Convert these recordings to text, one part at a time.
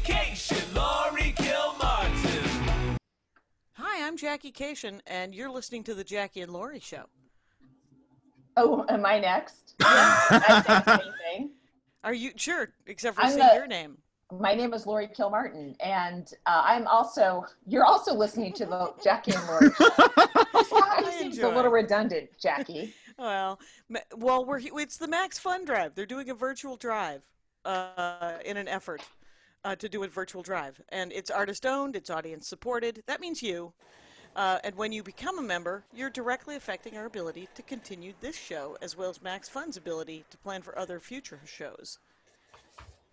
Cation, Laurie Kilmartin. Hi, I'm Jackie Cation, and you're listening to the Jackie and Laurie Show. Oh, am I next? I can't say anything. Are you sure? Except for saying your name. My name is Laurie Kilmartin, and you're also listening to the Jackie and Laurie Show. It seems a little redundant, Jackie. Well, it's the Max Fun Drive. They're doing a virtual drive in an effort to do a virtual drive. And it's artist-owned, it's audience-supported. That means you. And when you become a member, you're directly affecting our ability to continue this show, as well as Max Fun's ability to plan for other future shows.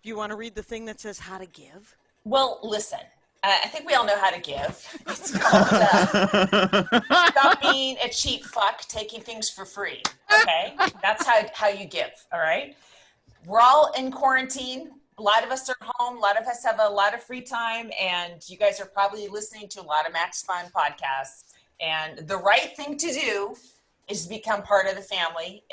Do you want to read the thing that says how to give? Well, listen, I think we all know how to give. It's called stop being a cheap fuck, taking things for free, okay? That's how you give, all right? We're all in quarantine. A lot of us are home. A lot of us have a lot of free time, and you guys are probably listening to a lot of Max Fun podcasts. And the right thing to do is to become part of the family.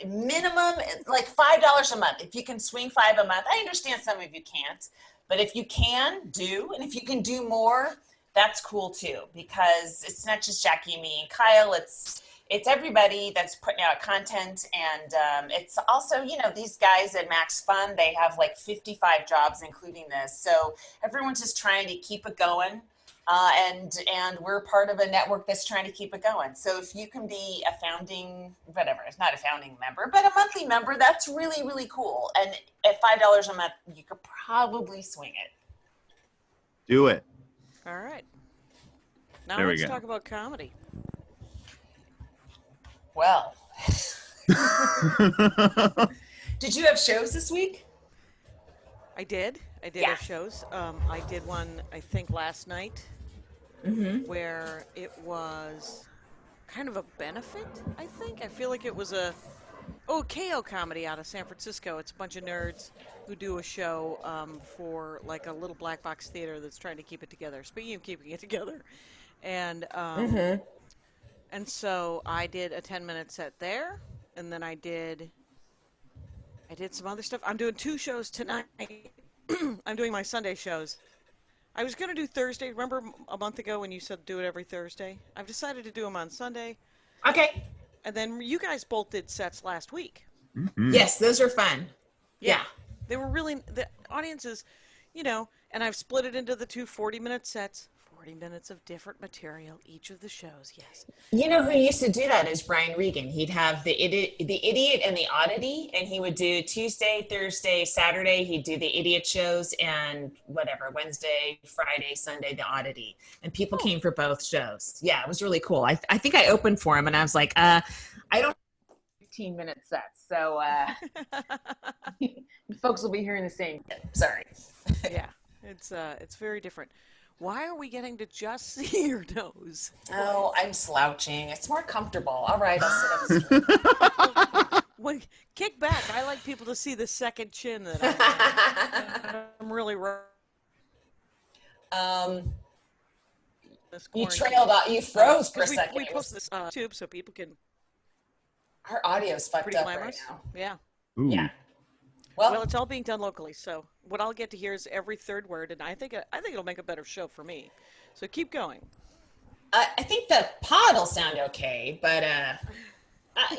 Minimum, like $5 a month. If you can swing $5 a month, I understand some of you can't, but if you can, do. And if you can do more, that's cool too, because it's not just Jackie, me, and Kyle. It's everybody that's putting out content, and it's also, these guys at Max Fun, they have like 55 jobs, including this. So everyone's just trying to keep it going, and we're part of a network that's trying to keep it going. So if you can be a founding, it's not a founding member, but a monthly member, that's really, really cool. And at $5 a month, you could probably swing it. Do it. All right. Now let's talk about comedy. Well, did you have shows this week? I did have shows. I did one, I think, last night, where it was kind of a benefit, I think. I feel like it was KO Comedy out of San Francisco. It's a bunch of nerds who do a show for like a little black box theater that's trying to keep it together. Speaking of keeping it together. And and so I did a 10-minute set there, and then I did some other stuff. I'm doing 2 shows tonight. I'm doing my Sunday shows. I was going to do Thursday. Remember a month ago when you said do it every Thursday? I've decided to do them on Sunday. Okay. And then you guys both did sets last week. Mm-hmm. Yes, those are fun. Yeah. They were really, the audiences, and I've split it into the 2 40-minute sets. 40 minutes of different material, each of the shows, yes. You know who used to do that is Brian Regan. He'd have the idiot and the oddity, and he would do Tuesday, Thursday, Saturday. He'd do the idiot shows, and Wednesday, Friday, Sunday, the oddity. And people came for both shows. Yeah, it was really cool. I think I opened for him, and I was like, I don't 15-minute sets, so folks will be hearing the same. Sorry. Yeah, it's very different. Why are we getting to just see your nose? Oh, I'm slouching. It's more comfortable. All right, I'll sit up straight. Kick back. I like people to see the second chin that I'm really you trailed out. You froze for a second. We post this on YouTube so people can. Our audio's fucked up glamorous. Right now. Yeah. Ooh. Yeah. Well, it's all being done locally, so what I'll get to hear is every third word, and I think it'll make a better show for me. So keep going. I think the pod will sound okay, but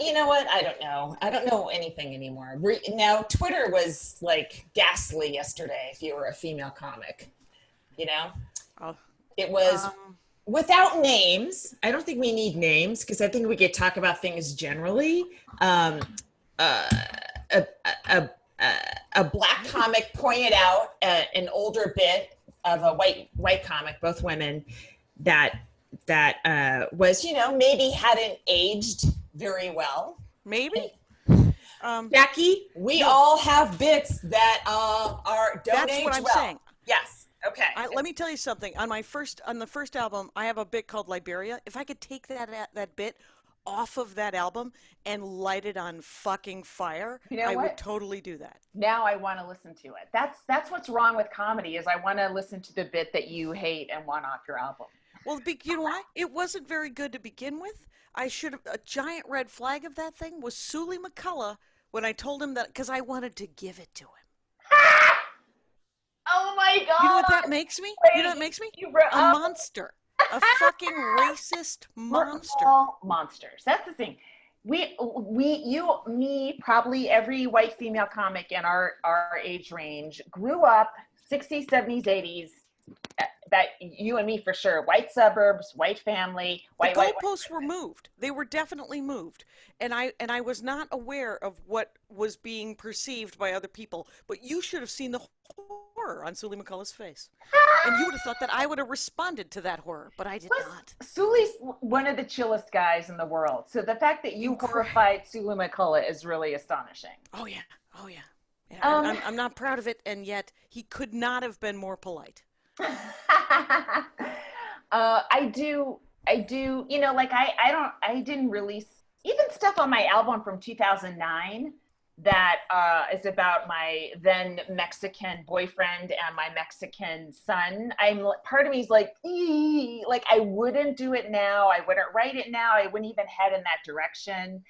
you know what? I don't know. I don't know anything anymore. Now, Twitter was like ghastly yesterday if you were a female comic. It was without names. I don't think we need names because I think we could talk about things generally. A black comic pointed out an older bit of a white comic, both women, that was, maybe hadn't aged very well. Maybe. Jackie, we all have bits that don't age well. That's what I'm saying. Yes. Okay. Let me tell you something. On the first album, I have a bit called Liberia. If I could take that bit off of that album and light it on fucking fire, I would totally do that. Now I want to listen to it. That's what's wrong with comedy is I want to listen to the bit that you hate and want off your album. Well, you know why? It wasn't very good to begin with. A giant red flag of that thing was Sully McCullough when I told him that, because I wanted to give it to him. Oh my God. You know what that makes me? You know what that makes me? A monster. A fucking racist monster. We're all monsters. That's the thing. You, me, probably every white female comic in our age range grew up 60s, 70s, 80s. That you and me for sure. White suburbs, white family, the goalposts were moved. They were definitely moved, and I was not aware of what was being perceived by other people. But you should have seen the horror on Sully McCullough's face, and you would have thought that I would have responded to that horror, but I did not. Sully's one of the chillest guys in the world, so the fact that you horrified Sully McCullough is really astonishing. Oh yeah, oh yeah. I'm not proud of it, and yet he could not have been more polite. I do, you know, like I didn't release even stuff on my album from 2009 that is about my then Mexican boyfriend and my Mexican son. Part of me is like, I wouldn't do it now. I wouldn't write it now. I wouldn't even head in that direction.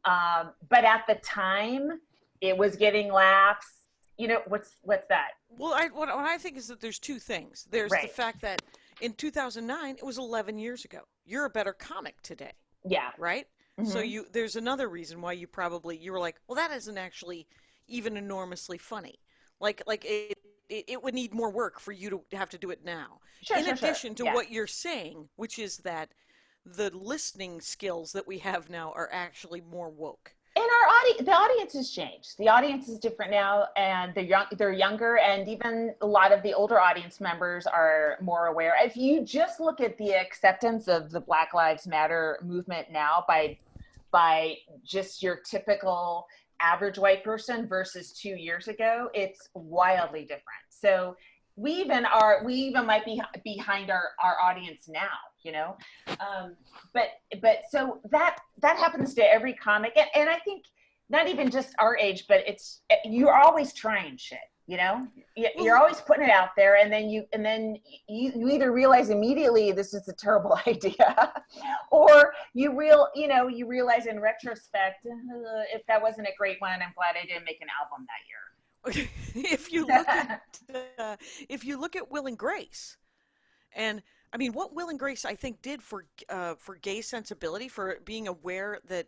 But at the time it was getting laughs. You know, what's that? Well, what I think is that there's two things. There's the fact that in 2009, it was 11 years ago. You're a better comic today. Yeah. Right? Mm-hmm. So there's another reason why you were like, well, that isn't actually even enormously funny. Like it would need more work for you to have to do it now. In addition to what you're saying, which is that the listening skills that we have now are actually more woke. And the audience has changed. The audience is different now, and they're younger, and even a lot of the older audience members are more aware. If you just look at the acceptance of the Black Lives Matter movement now by just your typical average white person versus 2 years ago, it's wildly different. So we even might be behind our audience now, you know, but so that happens to every comic, and I think not even just our age, but you're always trying shit, you know, you're always putting it out there, and then you either realize immediately this is a terrible idea, or you realize in retrospect, if that wasn't a great one, I'm glad I didn't make an album that year. Okay. If you look at Will and Grace, and I mean what Will and Grace I think did for gay sensibility, for being aware that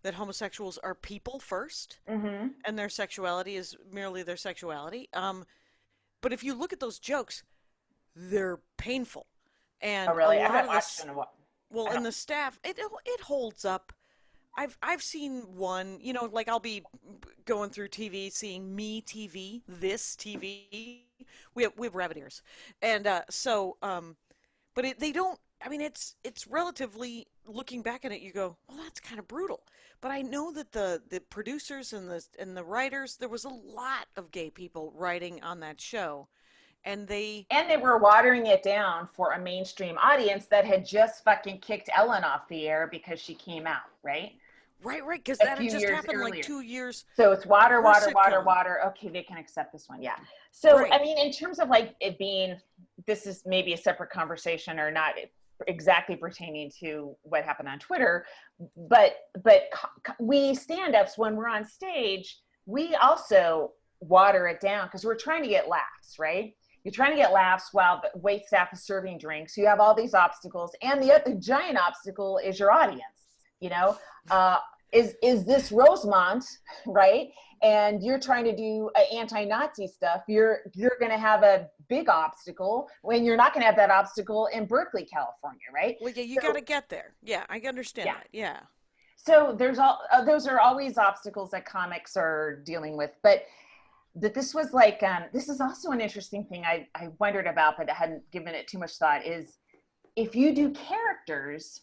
that homosexuals are people first, mm-hmm. and their sexuality is merely their sexuality. But if you look at those jokes, they're painful, and really? a lot of this, well, and the staff, it holds up. I've seen one, you know, like I'll be going through TV, seeing this TV. We have rabbit ears, and but they don't. I mean, it's relatively, looking back at it, you go, well, that's kind of brutal. But I know that the producers and the writers, there was a lot of gay people writing on that show, and they were watering it down for a mainstream audience that had just fucking kicked Ellen off the air because she came out, right? Right, because that had just happened earlier. Like 2 years. So it's water. Okay, they can accept this one, yeah. So, right. I mean, in terms of like it being, this is maybe a separate conversation or not exactly pertaining to what happened on Twitter, but we stand-ups, when we're on stage, we also water it down because we're trying to get laughs, right? You're trying to get laughs while the wait staff is serving drinks. You have all these obstacles, and the giant obstacle is your audience. You know, is this Rosemont, right? And you're trying to do anti-Nazi stuff. You're going to have a big obstacle when you're not going to have that obstacle in Berkeley, California, right? Well, yeah, you got to get there. Yeah, I understand that. Yeah. So those are always obstacles that comics are dealing with, but that this was like this is also an interesting thing I wondered about, but I hadn't given it too much thought. Is if you do characters.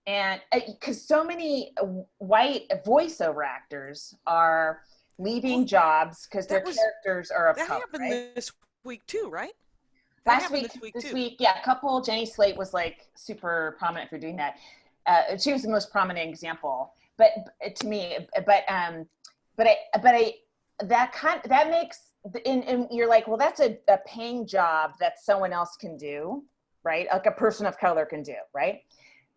And because so many white voiceover actors are leaving jobs because their characters are of color. That happened this week too, right? This week, yeah, a couple. Jenny Slate was like super prominent for doing that. She was the most prominent example, but to me, that makes, and you're like, well, that's a paying job that someone else can do, right? Like a person of color can do, right?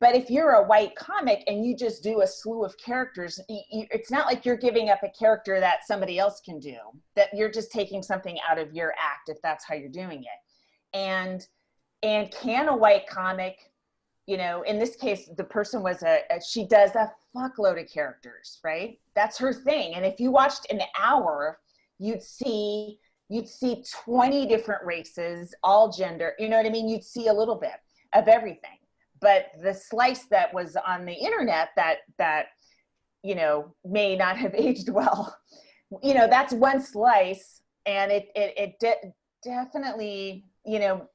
But if you're a white comic and you just do a slew of characters, it's not like you're giving up a character that somebody else can do, that you're just taking something out of your act if that's how you're doing it. And can a white comic, you know, in this case, the person was she does a fuckload of characters, right? That's her thing. And if you watched an hour, you'd see 20 different races, all gender, you know what I mean? You'd see a little bit of everything. But the slice that was on the internet that you know, may not have aged well, you know, that's one slice, and it definitely, you know,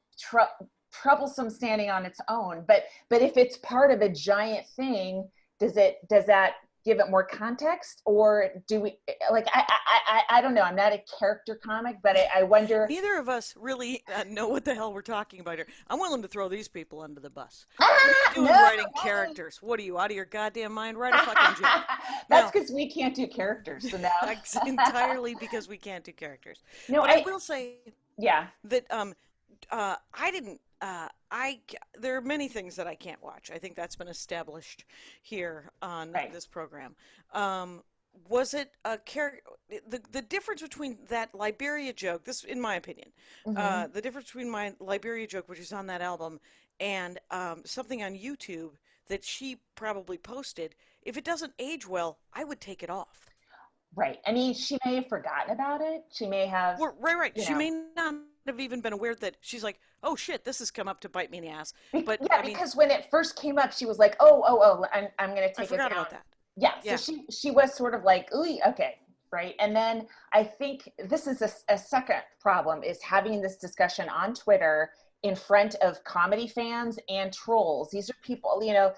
troublesome standing on its own. But if it's part of a giant thing, does that give it more context, or do we, like, I don't know. I'm not a character comic, but I wonder. Neither of us really know what the hell we're talking about here. I'm willing to throw these people under the bus. Ah, What are you doing writing characters? What are you, out of your goddamn mind? Write a fucking joke. That's because we can't do characters. So now entirely because we can't do characters. No, but I will say, yeah, that I didn't. There are many things that I can't watch. I think that's been established here on this program. Was it a character? The difference between that Liberia joke, this, in my opinion, the difference between my Liberia joke, which is on that album, and something on YouTube that she probably posted, if it doesn't age well, I would take it off. Right. I mean, she may have forgotten about it. She may have. Well, right. She know. may not have even been aware that she's like, oh shit, this has come up to bite me in the ass. But yeah, because when it first came up, she was like, oh, I'm going to take it down. I forgot about that. Yeah. So she was sort of like, ooh, okay. Right. And then I think this is a second problem, is having this discussion on Twitter in front of comedy fans and trolls. These are people, you know,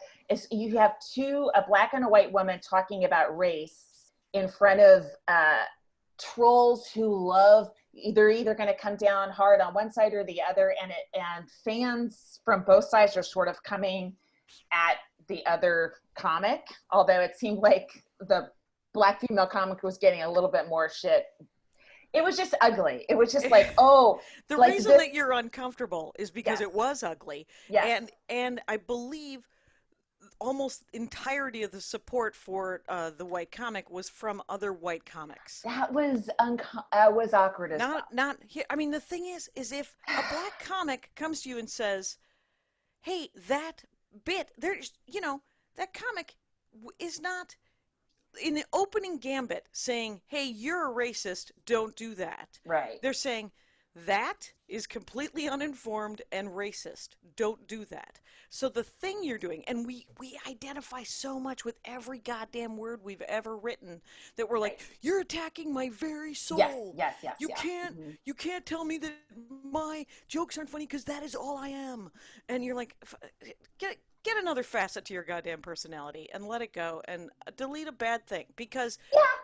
you have a black and a white woman talking about race in front of trolls who love, they're either going to come down hard on one side or the other, and fans from both sides are sort of coming at the other comic, although it seemed like the black female comic was getting a little bit more shit. It was just ugly. It was just like, oh. The like reason that you're uncomfortable is because it was ugly. Yes. And I believe almost entirety of the support for the white comic was from other white comics. That was was awkward as well. I mean, the thing is if a black comic comes to you and says, hey, that bit, there's, you know, that comic is not in the opening gambit saying, hey, you're a racist, don't do that. Right. They're saying, that is completely uninformed and racist. Don't do that. So the thing you're doing, and we identify so much with every goddamn word we've ever written, that we're like, you're attacking my very soul. Yes. You can't tell me that my jokes aren't funny because that is all I am. And you're like, get another facet to your goddamn personality and let it go and delete a bad thing, because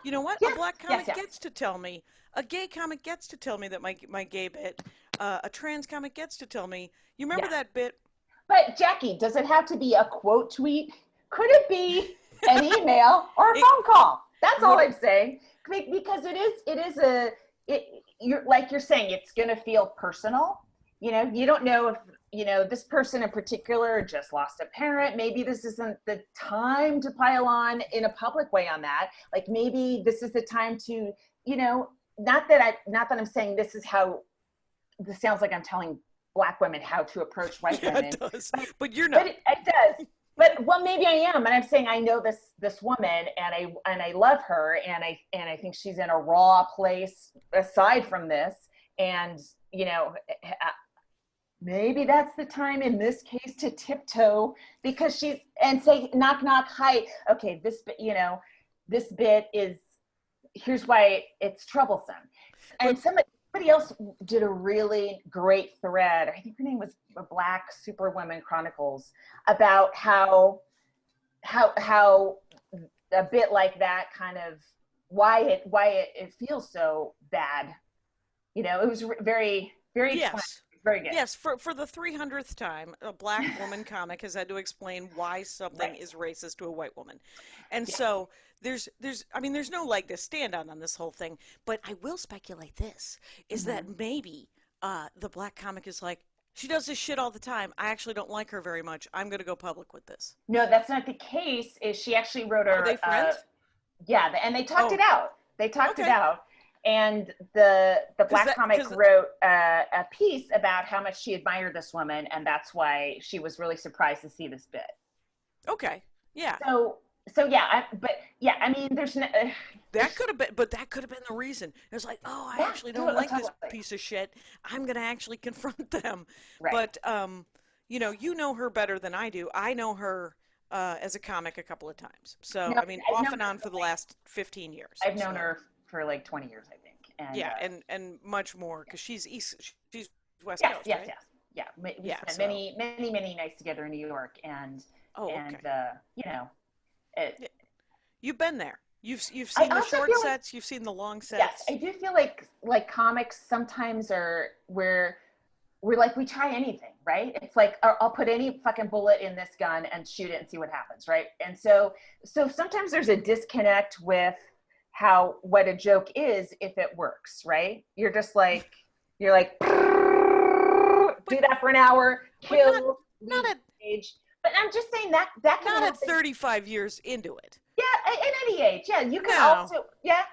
you know what? A black comic gets to tell me, a gay comic gets to tell me that my gay bit, a trans comic gets to tell me, you remember that bit? But Jackie, does it have to be a quote tweet? Could it be an email or a phone call? That's all I'm saying. Because you're like you're saying, it's going to feel personal. You know, you don't know if, you know, this person in particular just lost a parent. Maybe this isn't the time to pile on in a public way on that. Like, maybe this is the time to, you know, not that I'm saying this sounds like I'm telling black women how to approach white women. It does. But you're not. But it does. But well, maybe I am, and I'm saying I know this woman, and I love her, and I think she's in a raw place aside from this, and you know, maybe that's the time in this case to tiptoe, because and say, knock knock, hi, okay, this bit is, here's why it's troublesome. And somebody else did a really great thread, I think her name was Black Superwoman Chronicles, about how a bit like that kind of, why it feels so bad. You know, it was very, very fun. Very good. Yes, for the 300th time, a black woman comic has had to explain why something is racist to a white woman. And so there's no leg to stand on this whole thing. But I will speculate this, is that maybe the black comic is like, She does this shit all the time. I actually don't like her very much. I'm going to go public with this. No, that's not the case. Is she actually wrote her? Are they friends? Yeah, and they talked it out. They talked it Okay. out. And the black comic 'cause- wrote a piece about how much she admired this woman, and that's why she was really surprised to see this bit. Okay. Yeah. So yeah, I mean, there's no. That could have been, but that could have been the reason. It was like, oh, I Yeah, actually don't like this totally. piece of shit. I'm going to actually confront them. Right. But, you know her better than I do. I know her as a comic a couple of times. So, No, I mean, I've off known and her on for the last 15 years. I've known so. her for like 20 years, I think. And, Yeah, and much more, because she's West yes, Coast, yes, right? yes. Yeah, we Yeah, spent so- many nights together in New York, and Oh, and okay. you know, it, You've been there. You've I seen the also short feel like- sets. You've seen the long sets. yes, I do feel like comics sometimes are we're like we try anything, right? It's like I'll put any fucking bullet in this gun and shoot it and see what happens, right? And so sometimes there's a disconnect with what a joke is if it works, right? You're like do that for an hour, kill, not leave at- the stage. But I'm just saying that can Not at happen. 35 years into it. Yeah, at any age. Yeah, you can No. also yeah.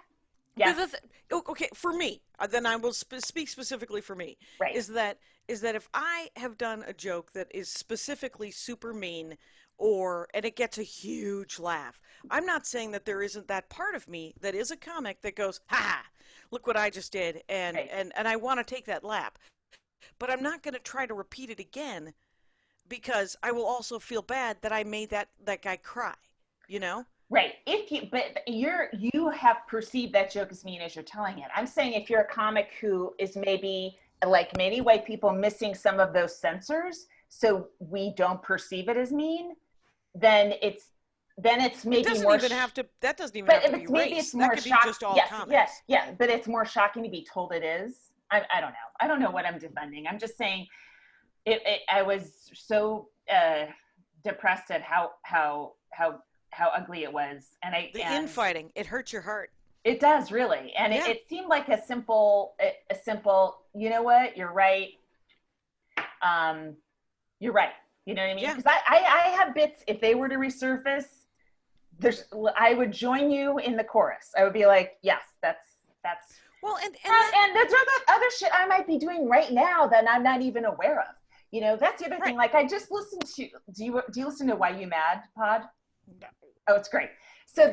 Okay, for me, then I will speak specifically for me. Right. Is that if I have done a joke that is specifically super mean, and it gets a huge laugh, I'm not saying that there isn't that part of me that is a comic that goes, ha, look what I just did, and Right. and I want to take that laugh, but I'm not going to try to repeat it again, because I will also feel bad that I made that guy cry, you know? Right. But you have perceived that joke as mean as you're telling it. I'm saying if you're a comic who is maybe like many white people missing some of those sensors, so we don't perceive it as mean, then it's maybe It doesn't more. even have to. That doesn't even But have to if be maybe race. it's That more could be shocking. just all Yes, comics. yeah. But it's more shocking to be told it is. I don't know. I don't know what I'm defending. I'm just saying. I was so depressed at how ugly it was, and Infighting, it hurts your heart. it does really, and Yeah. it seemed like a simple. You know what? You're right. You're right. You know what I mean? Yeah. Because I have bits. If they were to resurface, I would join you in the chorus. I would be like, yes, that's. Well, And there's other shit I might be doing right now that I'm not even aware of. You know, that's the other thing. Right. Like I just listened to. Do you listen to Why You Mad Pod? No. Oh, it's great. So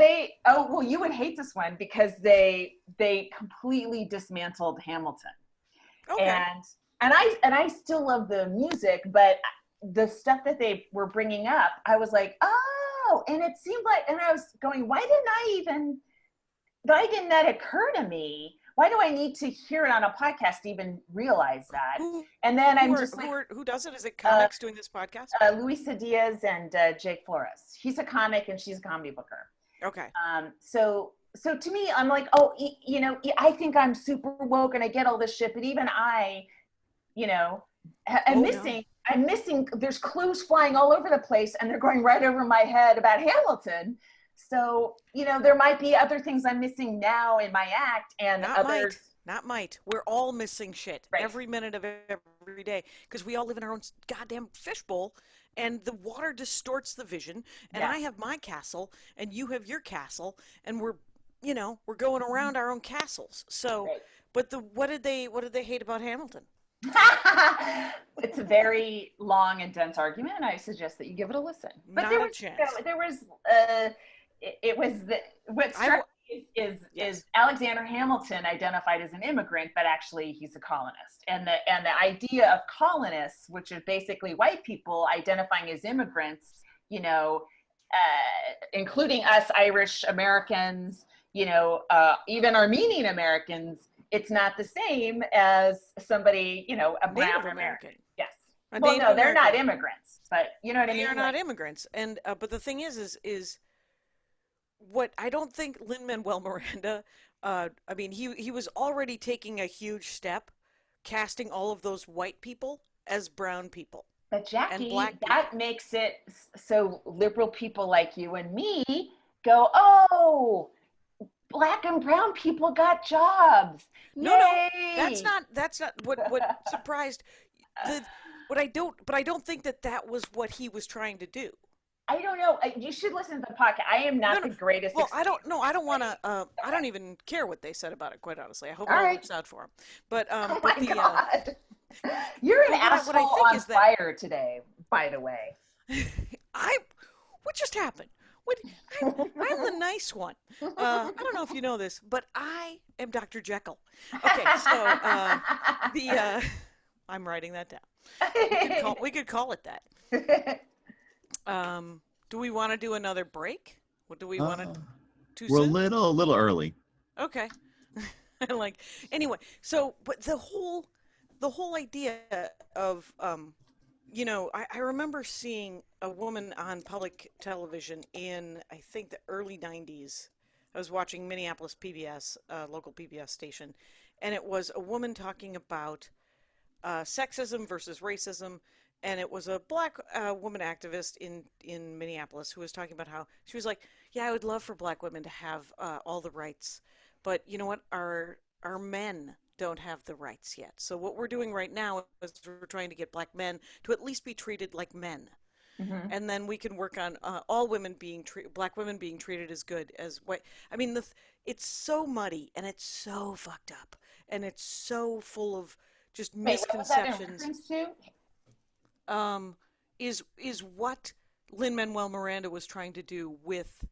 you would hate this one because they completely dismantled Hamilton. Okay. And I still love the music, but the stuff that they were bringing up, I was like, oh, and it seemed like, and I was going, why didn't that occur to me? Why do I need to hear it on a podcast to even realize that? And then who does it? Is it comics doing this podcast? Luisa Diaz and Jake Flores. He's a comic and she's a comedy booker. Okay. So to me, I'm like, oh, I think I'm super woke and I get all this shit, but even I, I'm missing, there's clues flying all over the place and they're going right over my head about Hamilton. So, there might be other things I'm missing now in my act and others. Not might. We're all missing shit Right. every minute of every day because we all live in our own goddamn fishbowl, and the water distorts the vision. And Yeah. I have my castle, and you have your castle, and we're going around our own castles. So, Right. but what did they hate about Hamilton? It's a very long and dense argument, and I suggest that you give it a listen. But Not there a was, chance. there was, what struck me is Yes. Alexander Hamilton identified as an immigrant, but actually he's a colonist. And the idea of colonists, which are basically white people identifying as immigrants, including us Irish Americans, even Armenian Americans, it's not the same as somebody, a brown Native American. American. Yes. A Well, Native no, they're not American. immigrants, but you know what I mean? They are not immigrants, and but the thing is what I don't think Lin-Manuel Miranda. He was already taking a huge step, casting all of those white people as brown people. But Jackie, black that makes it so liberal people like you and me go, oh, black and brown people got jobs. No, Yay! that's not what surprised. but I don't think that was what he was trying to do. I don't know. You should listen to the podcast. I am not the greatest. Well, I don't know. I don't want to. I don't even care what they said about it. Quite honestly, I hope it All all right. works out for him. But Oh but my the God. You're an what I asshole think on is that- fire today, by the way. what just happened? I'm the nice one. I don't know if you know this, but I am Dr. Jekyll. Okay, so I'm writing that down. We could call it that. Do we want to do another break? What do we want to? Too We're soon? a little early. Okay. Anyway, so but the whole idea of I remember seeing a woman on public television in I think the early 90s. I was watching Minneapolis PBS, local PBS station, and it was a woman talking about sexism versus racism. And it was a black woman activist in Minneapolis who was talking about how she was like, yeah, I would love for black women to have all the rights. But you know what? Our men don't have the rights yet. So what we're doing right now is we're trying to get black men to at least be treated like men. Mm-hmm. And then we can work on all women black women being treated as good as white. I mean, it's so muddy and it's so fucked up and it's so full of just misconceptions. What was that in reference to? Is what Lin-Manuel Miranda was trying to do with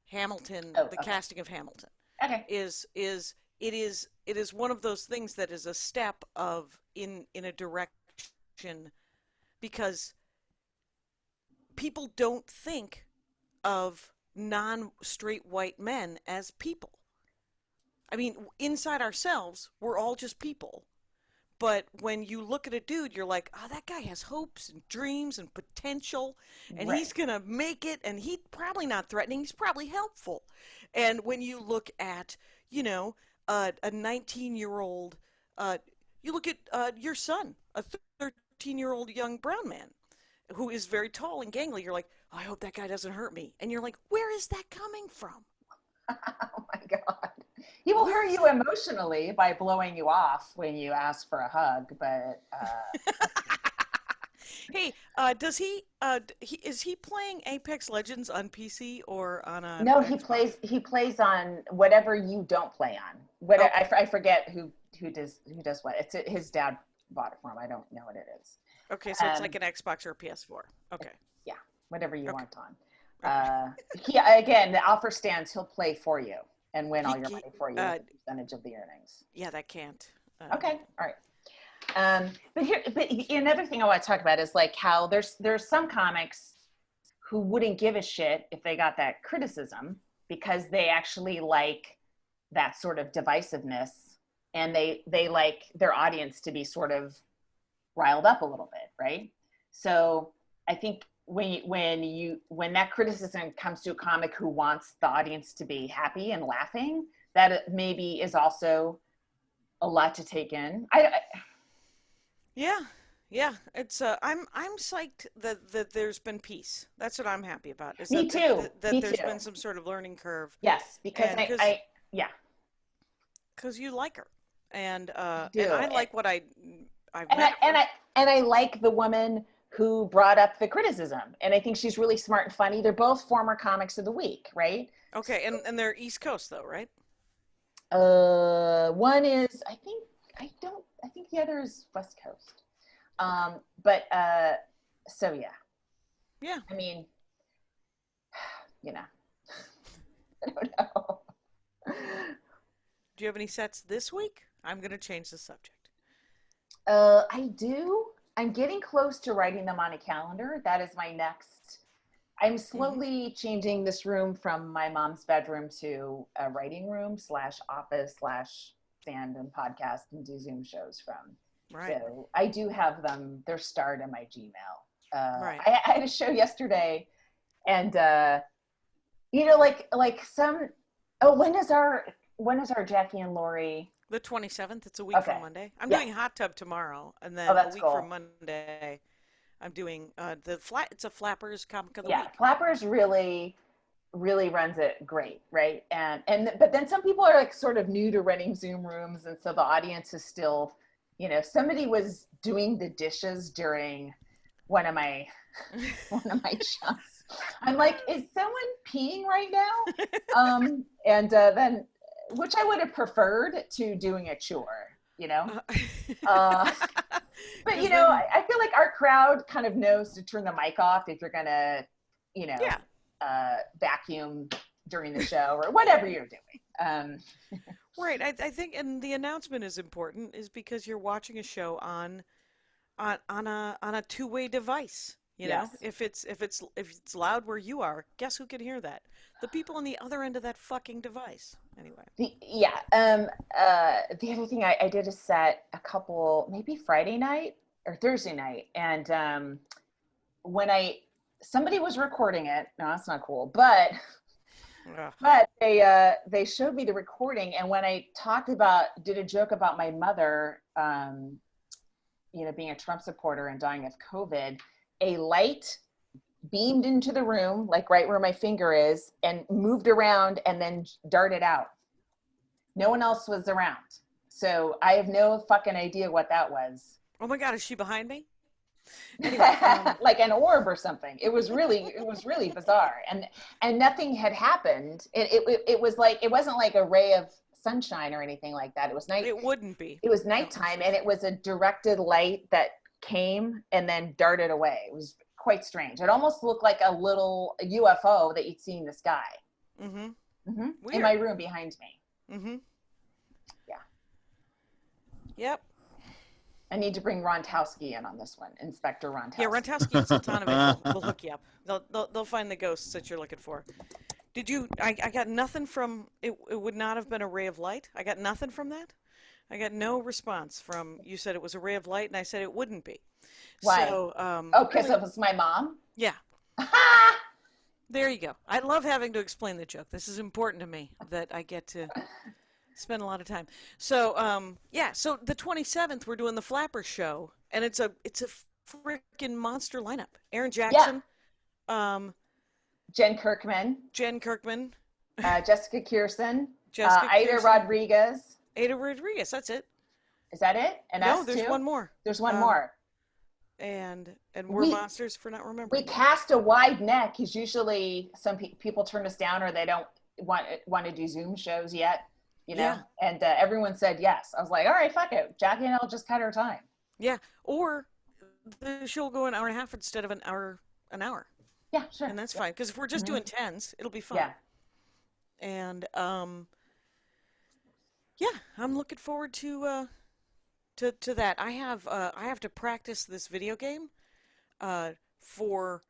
Hamilton, casting of Hamilton. Okay. It is one of those things that is a step in a direction because people don't think of non-straight white men as people. I mean, inside ourselves, we're all just people. But when you look at a dude, you're like, oh, that guy has hopes and dreams and potential, and he's going to make it, and he's probably not threatening. He's probably helpful. And when you look at, a 19-year-old, you look at your son, a 13-year-old young brown man who is very tall and gangly. You're like, oh, I hope that guy doesn't hurt me. And you're like, where is that coming from? Oh, my God. He will hurt you emotionally by blowing you off when you ask for a hug, but hey, does is he playing Apex Legends on PC or on a No, Xbox? he plays on whatever you don't play on. Okay. I forget who does what. It's his dad bought it for him. I don't know what it is. Okay, so it's like an Xbox or a PS4. Okay. Yeah, whatever you want on. Okay. Again, the offer stands. He'll play for you and win all your money for you, with a percentage of the earnings. Yeah, that can't. Okay, all right. But another thing I want to talk about is like how there's some comics who wouldn't give a shit if they got that criticism because they actually like that sort of divisiveness and they like their audience to be sort of riled up a little bit, right? So I think when that criticism comes to a comic who wants the audience to be happy and laughing, that maybe is also a lot to take in. Yeah. It's I'm psyched that there's been peace. That's what I'm happy about. Me too. That there's been some sort of learning curve. Yes, because because you like her, and I do. and I like what I like the woman who brought up the criticism, and I think she's really smart and funny. They're both former comics of the week, right? Okay, and they're East Coast though, right? One is I think the other is West Coast. So yeah. I mean, I don't know. Do you have any sets this week? I'm going to change the subject. I do. I'm getting close to writing them on a calendar. That is my next. I'm slowly changing this room from my mom's bedroom to a writing room / office / stand and podcast and do Zoom shows from. Right. So I do have them. They're starred in my Gmail. Right. I had a show yesterday, and like some. Oh, when is our Jackie and Laurie? The 27th. It's a week from Monday. I'm doing Hot Tub tomorrow, and then a week from Monday, I'm doing It's a Flappers Comic of the Week. Yeah, Flappers really runs it great, right? But then some people are like sort of new to running Zoom rooms, and so the audience is still You know, somebody was doing the dishes during one of my shows. I'm like, is someone peeing right now? And then, which I would have preferred to doing a chore, you know? But, you know, I feel like our crowd kind of knows to turn the mic off if you're going to, you know, vacuum during the show or whatever you're doing. Right. I think, and the announcement is important, is because you're watching a show on a two-way device. You know, if it's loud where you are, guess who can hear that? The people on the other end of that fucking device. Anyway. The other thing I did a set maybe Friday night or Thursday night, and somebody was recording it. No, that's not cool, but they showed me the recording, and when I did a joke about my mother, you know, being a Trump supporter and dying of COVID, a light beamed into the room, like right where my finger is, and moved around and then darted out. No one else was around. So I have no fucking idea what that was. Oh my God, is she behind me? Anyway, like an orb or something. It was really bizarre. And nothing had happened. It was like, it wasn't like a ray of sunshine or anything like that. It was night. It wouldn't be. It was nighttime, and it was a directed light that came and then darted away. It was quite strange. It almost looked like a little UFO that you'd see in the sky. Mm-hmm. Mm-hmm. In my room behind me. Mm-hmm. Yeah. Yep. I need to bring Rontowski in on this one, Inspector Rontowski. Yeah, Rontowski and Sultanovich will hook you up. They'll find the ghosts that you're looking for. Did you? I got nothing from it. It would not have been a ray of light. I got nothing from that. I got no response from. You said it was a ray of light, and I said it wouldn't be. Why? So, because it was my mom. Yeah. There you go. I love having to explain the joke. This is important to me that I get to spend a lot of time. So, yeah. So the 27th, we're doing the Flapper show, and it's a freaking monster lineup. Aaron Jackson. Yeah. Jen Kirkman. Jessica Kirsten. Ida Rodriguez. Ada Rodriguez. That's it. Is that it? And no, there's one more. There's one more. And we're monsters for not remembering. We cast a wide net because usually some people turn us down or they don't want to do Zoom shows yet, you know. Yeah. And everyone said yes. I was like, all right, fuck it. Jackie and I'll just cut our time. Yeah, or the show will go an hour and a half instead of an hour. Yeah, sure. And that's fine because if we're just doing 10s, it'll be fun. Yeah. And yeah, I'm looking forward to that. I have to practice this video game for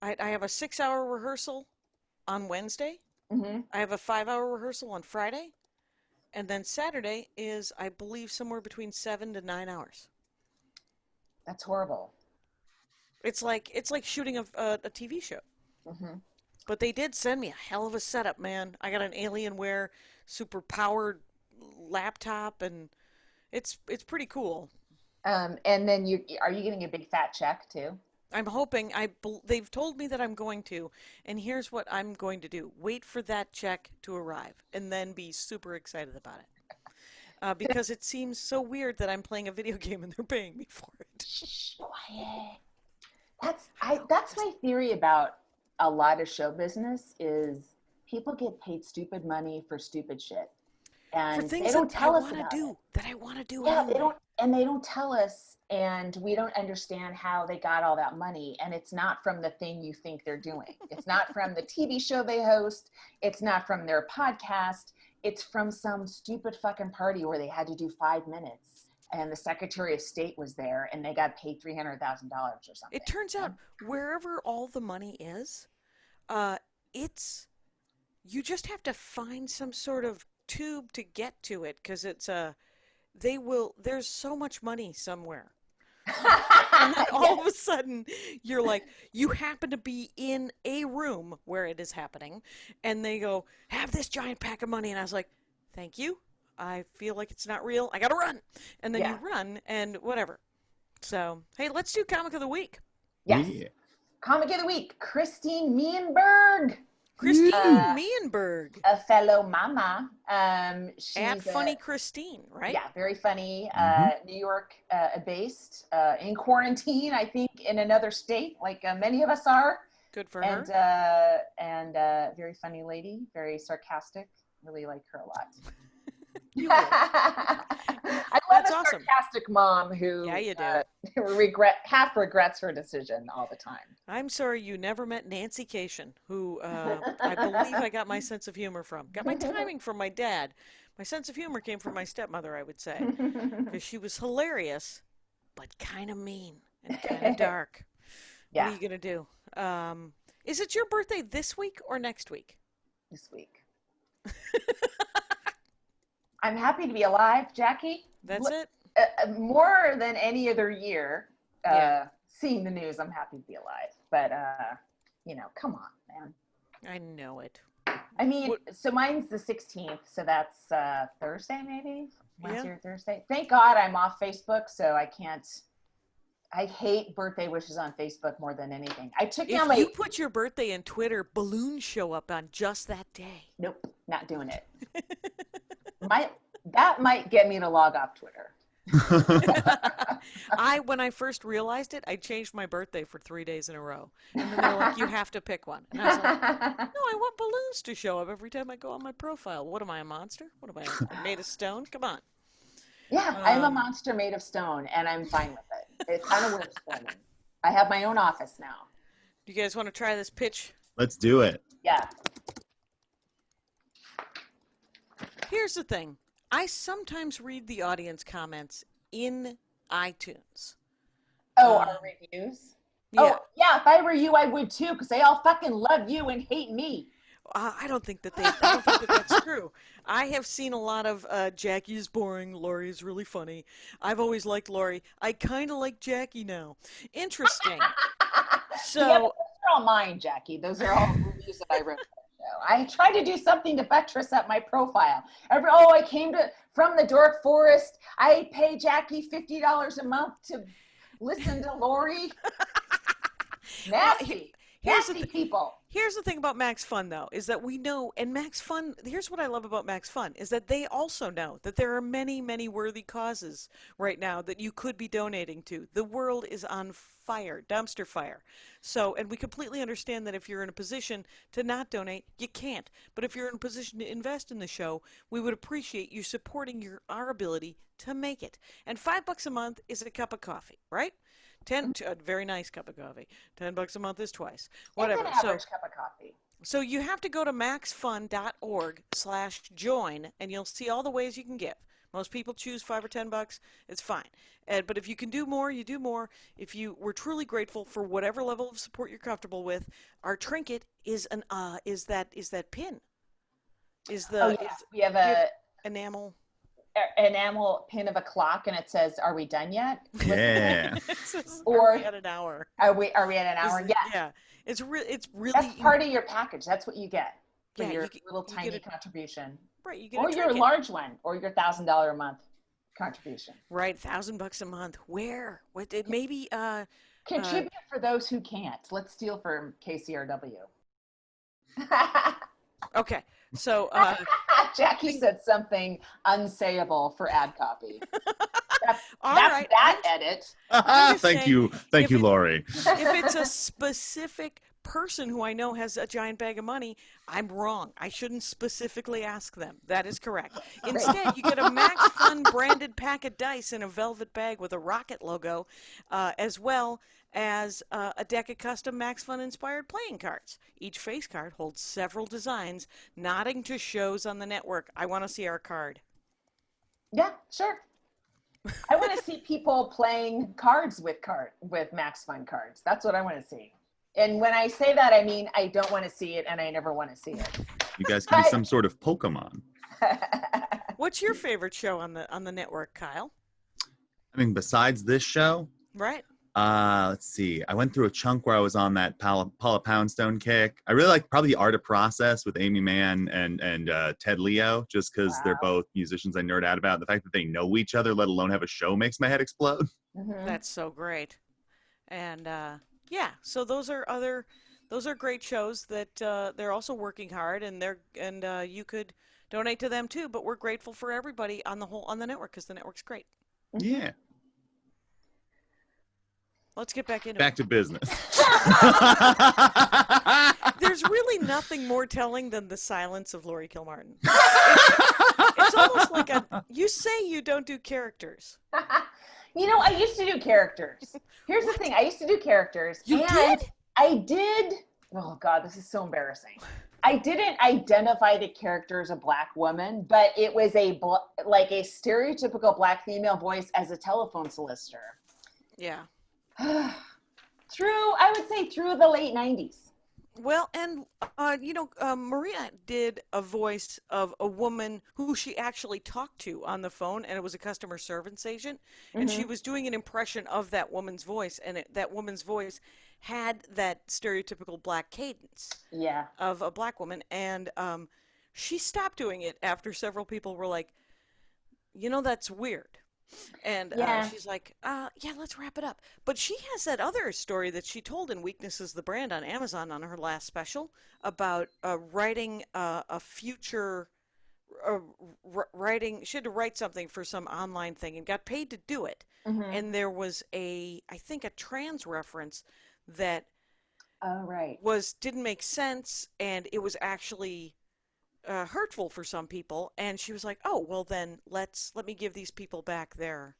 I have a 6-hour rehearsal on Wednesday. Mm-hmm. I have a 5-hour rehearsal on Friday, and then Saturday is, I believe, somewhere between 7 to 9 hours. That's horrible. It's like shooting a TV show. Mm-hmm. But they did send me a hell of a setup, man. I got an Alienware super powered laptop, and it's pretty cool. And then are you getting a big fat check too? I'm hoping. They've told me that I'm going to, and here's what I'm going to do: wait for that check to arrive, and then be super excited about it. Because it seems so weird that I'm playing a video game and they're paying me for it. Shh, quiet. That's my theory about a lot of show business is people get paid stupid money for stupid shit. And for things they don't tell us I want to do. Yeah, anyway. they don't tell us, and we don't understand how they got all that money. And it's not from the thing you think they're doing. It's not from the TV show they host. It's not from their podcast. It's from some stupid fucking party where they had to do 5 minutes. And the Secretary of State was there, and they got paid $300,000 or something. It turns out wherever all the money is, you just have to find some sort of tube to get to it, because there's so much money somewhere. And then all of a sudden, you're like, you happen to be in a room where it is happening, and they go, have this giant pack of money. And I was like, thank you. I feel like it's not real. I got to run. And then you run and whatever. So, hey, let's do Comic of the Week. Yes. Yeah. Comic of the Week, Christine Meehan-Berg. Christine Meehan-Berg. a fellow mama. She's At Funny Christine, right? Yeah, very funny. New York based, in quarantine, I think, in another state, like many of us are. Good for And her. very funny lady, very sarcastic. Really like her a lot. You will. I love That's a awesome. sarcastic mom who Yeah, you do. half regrets her decision all the time. I'm sorry you never met Nancy Cation, who I believe I got my sense of humor from. Got my timing from my dad. My sense of humor came from my stepmother, I would say, because she was hilarious, but kind of mean and kind of dark. Yeah. What are you going to do? Is it your birthday this week or next week? This week. I'm happy to be alive, Jackie. That's it? More than any other year, seeing the news, I'm happy to be alive. But, come on, man. I know it. I mean, so mine's the 16th, so that's Thursday, maybe? Wednesday or Thursday. Thank God I'm off Facebook, so I can't. I hate birthday wishes on Facebook more than anything. I took down If you put your birthday in Twitter, balloons show up on just that day. Nope, not doing it. That might get me to log off Twitter. When I first realized it, I changed my birthday for 3 days in a row. And then they're like, you have to pick one. And I was like, no, I want balloons to show up every time I go on my profile. What am I, a monster? What am I, made of stone? Come on. Yeah, I'm a monster made of stone, and I'm fine with it. It kind of works for me. I have my own office now. Do you guys want to try this pitch? Let's do it. Yeah. Here's the thing. I sometimes read the audience comments in iTunes. Oh, our reviews? Yeah. Oh, yeah, if I were you, I would too, because they all fucking love you and hate me. I don't think that that's true. I have seen a lot of Jackie is boring, Laurie is really funny. I've always liked Laurie. I kind of like Jackie now. Interesting. So Yeah, but those are all mine, Jackie. Those are all reviews that I wrote. I tried to do something to buttress up my profile. I came from the Dork Forest. I pay Jackie $50 a month to listen to Laurie. Nasty. Nasty people. Here's the thing about Max Fun, though, is that we know, and Max Fun, here's what I love about Max Fun, is that they also know that there are many, many worthy causes right now that you could be donating to. The world is on fire, dumpster fire. So, and we completely understand that if you're in a position to not donate, you can't. But if you're in a position to invest in the show, we would appreciate you supporting our ability to make it. And $5 a month is a cup of coffee, right? A very nice cup of coffee. $10 a month is twice. Whatever. It's an average cup of coffee. So you have to go to maxfun.org/join, and you'll see all the ways you can give. Most people choose $5 or $10. It's fine. But if you can do more, you do more. We're truly grateful for whatever level of support you're comfortable with. Our trinket is that pin. We have a enamel pin of a clock, and it says, "Are we done yet?" Yeah. Or are we at an hour? Are we at an hour? Yeah. Yeah. It's really. That's part of your package. That's what you get for Yeah, your little tiny contribution. Right. You get Or a your trinket. large one, or your $1,000 a month contribution. Right, $1,000 a month. Where? What? It maybe. Contribute for those who can't. Let's steal from KCRW. Okay, so Jackie said something unsayable for ad copy. That's right. that edit. just Thank saying, you, if Laurie. if it's a specific person who I know has a giant bag of money, I'm wrong. I shouldn't specifically ask them. That is correct. Instead, you get a Max Fun branded pack of dice in a velvet bag with a rocket logo, as well as a deck of custom Max Fun inspired playing cards. Each face card holds several designs, nodding to shows on the network. I want to see our card. Yeah, sure. I want to see people playing cards with Max Fun cards. That's what I want to see. And when I say that, I mean I don't want to see it, and I never want to see it. You guys can be some sort of Pokemon. What's your favorite show on the network, Kyle? I mean, besides this show, Right. let's see. I went through a chunk where I was on that Paula Poundstone kick. I really like probably the Art of Process with Amy Mann and Ted Leo, just because they're both musicians I nerd out about. The fact that they know each other, let alone have a show, makes my head explode. Mm-hmm. That's so great. And yeah, so those are other those are great shows that they're also working hard, and you could donate to them too. But we're grateful for everybody on the network because the network's great. Yeah. Let's get back into Back to business. There's really nothing more telling than the silence of Laurie Kilmartin. It's almost like you say you don't do characters. You know, I used to do characters. Here's the thing. I used to do characters. You and did? I did. Oh, God, this is so embarrassing. I didn't identify the character as a Black woman, but it was like a stereotypical Black female voice as a telephone solicitor. Yeah. I would say through the late 90s. Well, and, Maria did a voice of a woman who she actually talked to on the phone, and it was a customer service agent, and she was doing an impression of that woman's voice, and that woman's voice had that stereotypical Black cadence of a Black woman, and she stopped doing it after several people were like, that's weird. And she's like, yeah, let's wrap it up. But she has that other story that she told in Weaknesses the Brand on Amazon on her last special about writing a future, she had to write something for some online thing and got paid to do it. And there was I think a trans reference that didn't make sense, and it was actually hurtful for some people, and she was like, oh, well then let me give these people back their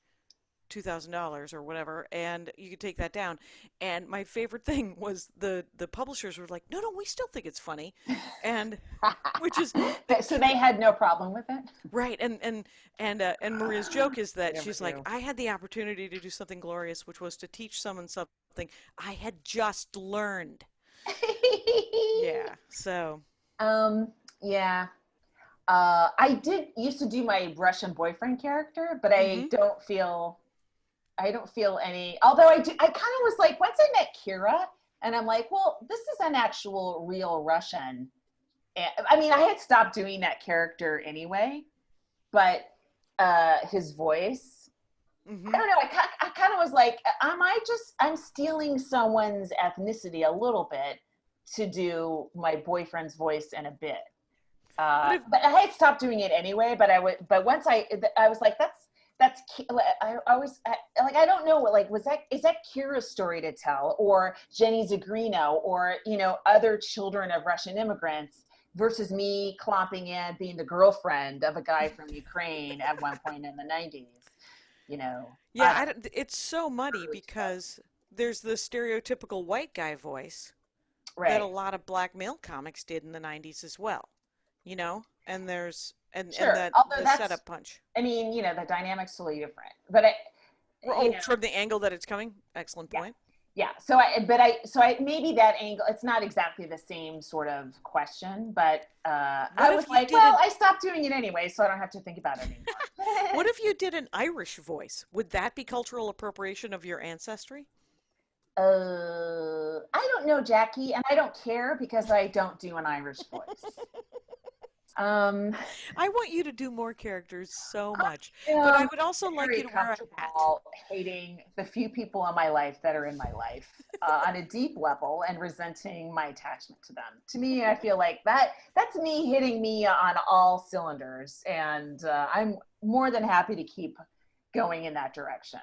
$2,000 or whatever, and you could take that down. And my favorite thing was the publishers were like, no, we still think it's funny, and which is so they had no problem with it, right? And Maria's joke is that she's like, I had the opportunity to do something glorious, which was to teach someone something I had just learned. Yeah, so yeah. I used to do my Russian boyfriend character, but I don't feel any, although I kind of was like, once I met Kira, and I'm like, well, this is an actual real Russian. I mean, I had stopped doing that character anyway, but his voice, I don't know, I kind of was like, I'm stealing someone's ethnicity a little bit to do my boyfriend's voice in a bit. But I had stopped doing it anyway. But once I was like, I don't know, like, is that Kira's story to tell, or Jenny Zagrino, or other children of Russian immigrants, versus me clomping in being the girlfriend of a guy from Ukraine at one point in the 90s. Yeah, it's so muddy because there's the stereotypical white guy voice that a lot of Black male comics did in the 90s as well. And there's and that the setup punch. I mean, the dynamic's totally different. But from the angle that it's coming, excellent point. Yeah. So maybe that angle, it's not exactly the same sort of question, but I was like, I stopped doing it anyway, so I don't have to think about it anymore. What if you did an Irish voice? Would that be cultural appropriation of your ancestry? I don't know, Jackie, and I don't care because I don't do an Irish voice. I want you to do more characters so much, but I would also like you to wear a hat. Hating the few people in my life that are in my life on a deep level and resenting my attachment to them. To me, I feel like that's me hitting me on all cylinders, and I'm more than happy to keep going in that direction.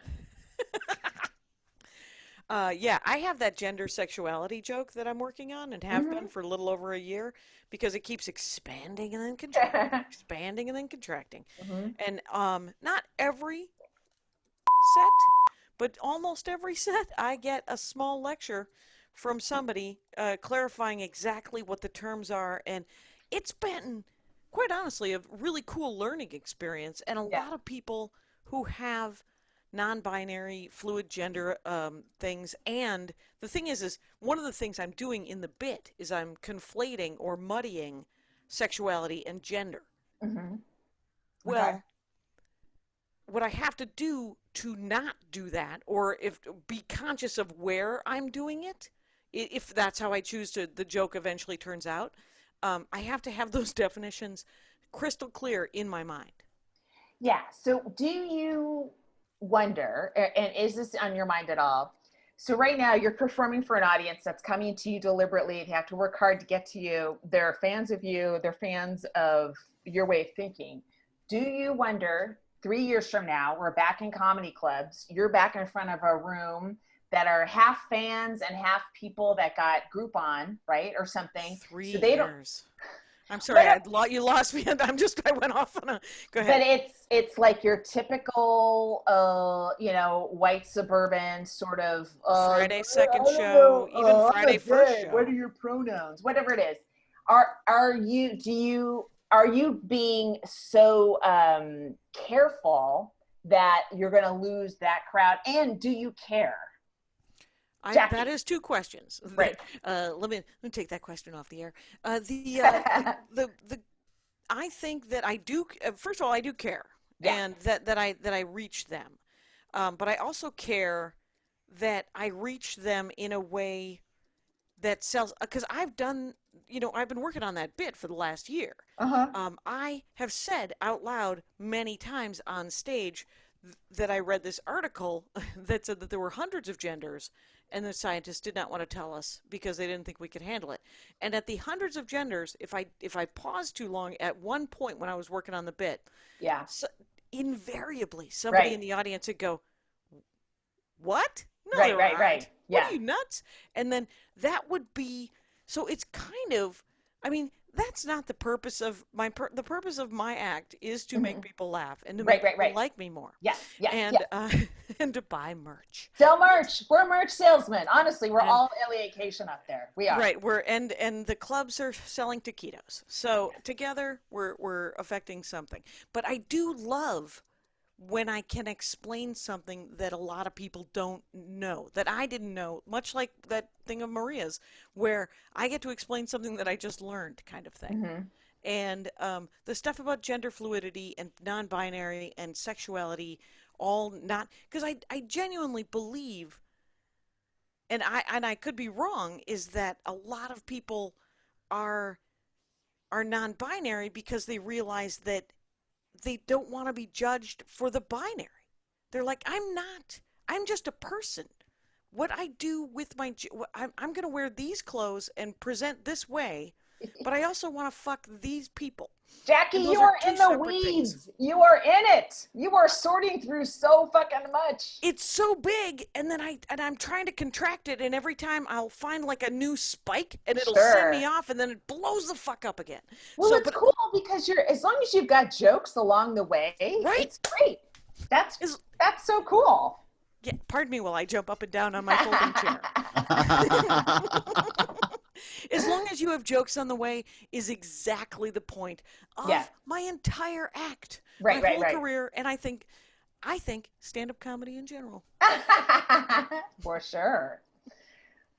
Yeah, I have that gender sexuality joke that I'm working on and have been for a little over a year because it keeps expanding and then contracting, expanding and then contracting. And not every set, but almost every set, I get a small lecture from somebody clarifying exactly what the terms are. And it's been, quite honestly, a really cool learning experience. And a lot of people who have non-binary, fluid gender things. And the thing is one of the things I'm doing in the bit is I'm conflating or muddying sexuality and gender. Well, what I have to do to not do that, or be conscious of where I'm doing it, if that's how I choose to, the joke eventually turns out, I have to have those definitions crystal clear in my mind. Yeah. So do you wonder, and is this on your mind at all, So right now you're performing for an audience that's coming to you deliberately. They have to work hard to get to you. They're fans of you. They're fans of your way of thinking. Do you wonder, 3 years from now, we're back in comedy clubs, you're back in front of a room that are half fans and half people that got Groupon, right? Or something. 3 So they years. I'm sorry, you lost me. I went off on a, go ahead. But it's like your typical, you know, white suburban sort of Friday second show, even Friday first show. What are your pronouns? Whatever it is. Are you being so careful that you're going to lose that crowd? And do you care? That is 2 questions. Right. Let me take that question off the air. I think that I do. First of all, I do care, and that I reach them. But I also care that I reach them in a way that sells. Because I've done, I've been working on that bit for the last year. I have said out loud many times on stage that I read this article that said that there were hundreds of genders, and the scientists did not want to tell us because they didn't think we could handle it. And at the hundreds of genders, if I paused too long, at one point when I was working on the bit, invariably somebody in the audience would go, "What? No, right. What are you, nuts?" And then that would be, so it's kind of, I mean, that's not the purpose of the purpose of my act is to make people laugh and to make people like me more. And to buy merch. Sell merch. We're merch salesmen. Honestly, we're all alienation up there. We are. Right. And the clubs are selling taquitos. So together we're affecting something. But I do love when I can explain something that a lot of people don't know, that I didn't know, much like that thing of Maria's, where I get to explain something that I just learned, kind of thing. And the stuff about gender fluidity and non-binary and sexuality, all not, because I genuinely believe, and I could be wrong, is that a lot of people are non-binary because they realize that they don't want to be judged for the binary. They're like, I'm just a person. What I do with I'm going to wear these clothes and present this way, but I also want to fuck these people. Jackie, you are in the weeds. Things. You are in it. You are sorting through so fucking much. It's so big, and then I'm trying to contract it, and every time I'll find like a new spike, and it'll send me off, and then it blows the fuck up again. Well, it's cool because as long as you've got jokes along the way, it's great. That's so cool. Yeah, pardon me while I jump up and down on my folding chair. As long as you have jokes on the way is exactly the point of my entire act, my whole career, and I think stand-up comedy in general. For sure.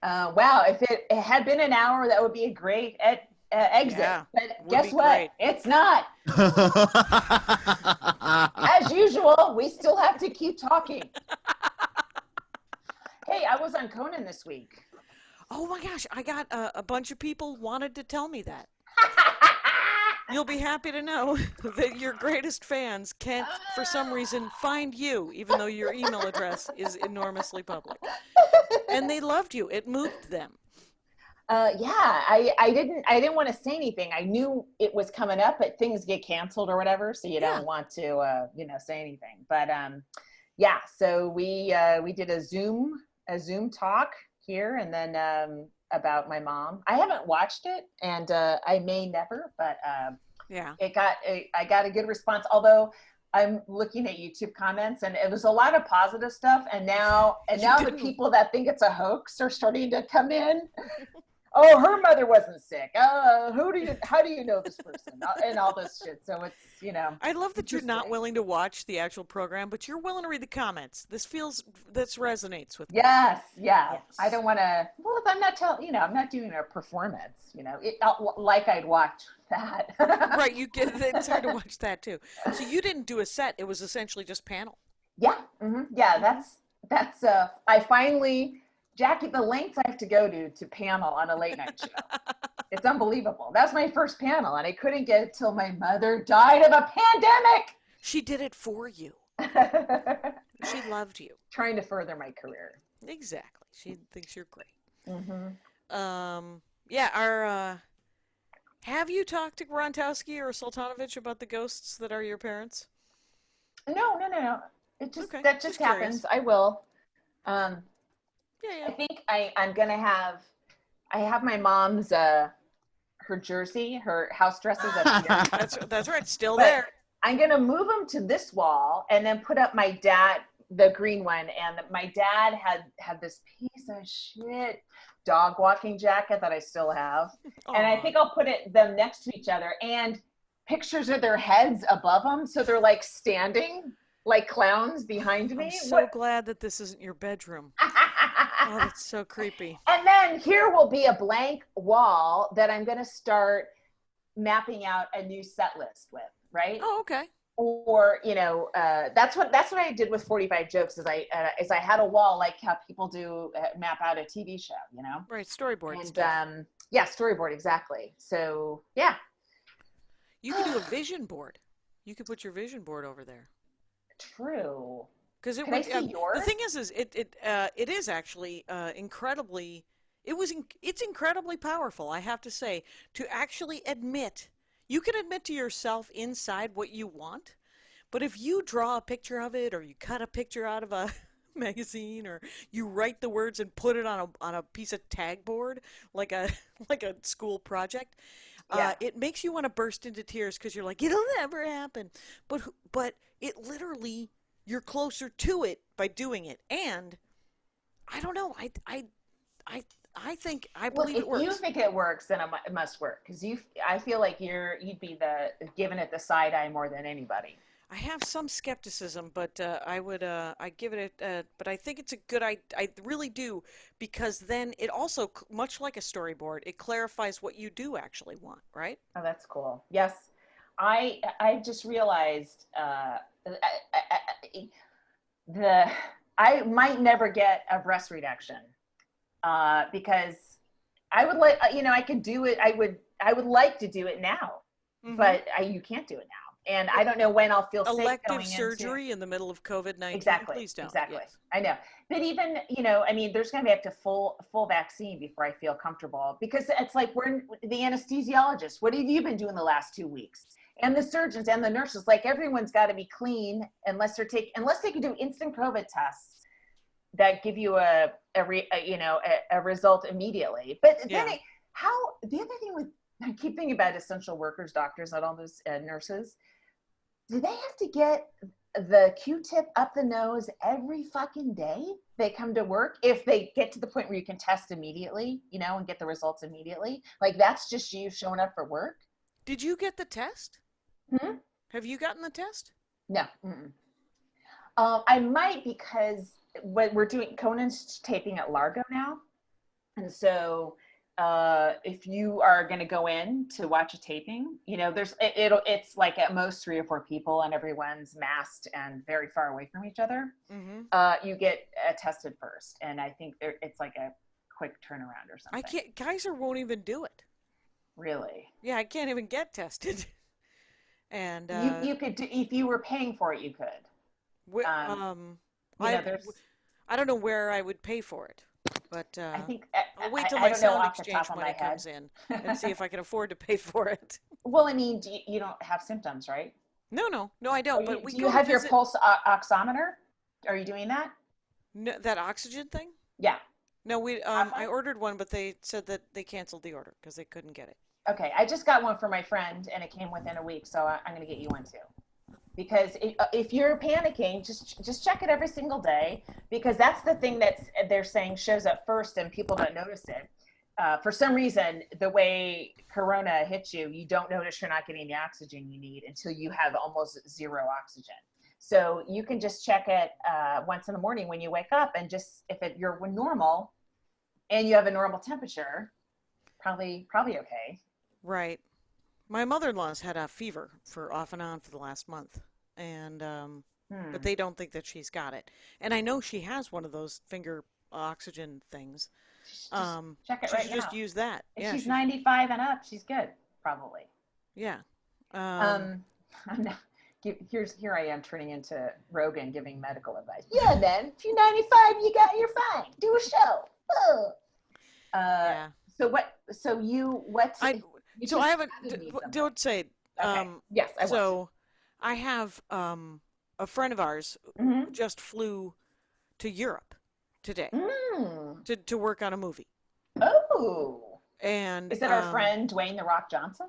Wow, if it had been an hour, that would be a great exit. Yeah, but guess what? Great. It's not. As usual, we still have to keep talking. Hey, I was on Conan this week. Oh my gosh, I got a bunch of people wanted to tell me that. You'll be happy to know that your greatest fans can't, for some reason, find you, even though your email address is enormously public. And they loved you. It moved them. I didn't want to say anything. I knew it was coming up, but things get canceled or whatever, so you don't want to, say anything. But so we did a Zoom talk here, and then about my mom. I haven't watched it, and I may never, but I got a good response. Although I'm looking at YouTube comments, and it was a lot of positive stuff. And now the people that think it's a hoax are starting to come in. Oh, her mother wasn't sick. How do you know this person? And all this shit. So it's, I love that you're not willing to watch the actual program, but you're willing to read the comments. This resonates with me. Yes. I don't want to, well, if I'm not I'm not doing a performance, like I'd watch that. Right. It's hard to watch that too. So you didn't do a set. It was essentially just panel. Yeah. Mm-hmm. Yeah. That's I finally, Jackie, the lengths I have to go to panel on a late night show. It's unbelievable. That's my first panel, and I couldn't get it till my mother died of a pandemic. She did it for you. She loved you. Trying to further my career. Exactly. She thinks you're great. Mm-hmm. Yeah, have you talked to Grontowski or Sultanovich about the ghosts that are your parents? No. Okay, That just just curious. happens. I will. Yeah. I think I'm gonna have. I have my mom's her jersey, her house dresses up here. That's right. Still But there. I'm gonna move them to this wall and then put up my dad, the green one. And my dad had this piece of shit dog walking jacket that I still have, and I think I'll put them next to each other and pictures of their heads above them, so they're like standing like clowns behind me. I'm so glad that this isn't your bedroom. Oh, that's so creepy. And then here will be a blank wall that I'm going to start mapping out a new set list with, right? Oh, okay. Or that's what I did with 45 jokes. Is I had a wall like how people do map out a TV show, Right, storyboard and stuff. yeah, storyboard, exactly. So yeah, You could do a vision board. You could put your vision board over there. true. Because Can I see yours? The thing is it is actually incredibly. It's incredibly powerful. I have to say, to actually admit. You can admit to yourself inside what you want, but if you draw a picture of it, or you cut a picture out of a magazine, or you write the words and put it on a piece of tag board, like a school project, it makes you want to burst into tears because you're like, it'll never happen. But it literally, you're closer to it by doing it. And I don't know. I believe it works. If you think it works, then it must work, because I feel like you'd be giving it the side eye more than anybody. I have some skepticism, but I give it but I think it's a good, I really do, because then it also, much like a storyboard, it clarifies what you do actually want, right? Oh, that's cool. Yes. I just realized I might never get a breast reduction. Because I would like, I could do it. I would like to do it now, but you can't do it now. And I don't know when I'll feel safe elective going surgery in the middle of COVID-19. Exactly. Please don't. Exactly. Yes. I know. But even, there's going to be up to full vaccine before I feel comfortable, because it's like we're the anesthesiologists. What have you been doing the last 2 weeks? And the surgeons and the nurses, like everyone's got to be clean unless they can do instant COVID tests that give you a result immediately. But then the other thing I keep thinking about essential workers, doctors, not all those nurses, do they have to get the Q-tip up the nose every fucking day they come to work, if they get to the point where you can test immediately, and get the results immediately? Like, that's just you showing up for work? Did you get the test? Have you gotten the test? No. I might, because we're doing Conan's taping at Largo now, and so if you are going to go in to watch a taping, it's like at most 3 or 4 people, and everyone's masked and very far away from each other. You get tested first, and I think it's like a quick turnaround or something. Kaiser won't even do it. Really? Yeah, I can't even get tested. And you could do, if you were paying for it, you could. I don't know where I would pay for it, but I think I'll wait till I my don't know sound off the exchange top of money my head. comes in and see if I can afford to pay for it. Well, you don't have symptoms, right? No, I don't. But do you have your pulse oximeter? Are you doing that? No, that oxygen thing? Yeah. No, I ordered one, but they said that they canceled the order because they couldn't get it. Okay, I just got one for my friend, and it came within a week, so I'm going to get you one too. Because if you're panicking, just check it every single day, because that's the thing they're saying shows up first and people don't notice it. For some reason, the way Corona hits you, you don't notice you're not getting the oxygen you need until you have almost zero oxygen. So you can just check it once in the morning when you wake up, and just if you're normal and you have a normal temperature, probably okay. Right. My mother-in-law's had a fever for off and on for the last month, and but they don't think that she's got it. And I know she has one of those finger oxygen things. Check it she right should now. just use that. If she's 95 and up, she's good, probably. Yeah. I'm not Here I am turning into Rogan giving medical advice. Yeah, man, if you're 95, you're fine. Do a show. Oh. Yeah. So what's I haven't. Don't say. Okay. Yes, I will. So, I have a friend of ours Mm-hmm. just flew to Europe today Mm. to work on a movie. Oh. And Is it our friend Dwayne The Rock Johnson?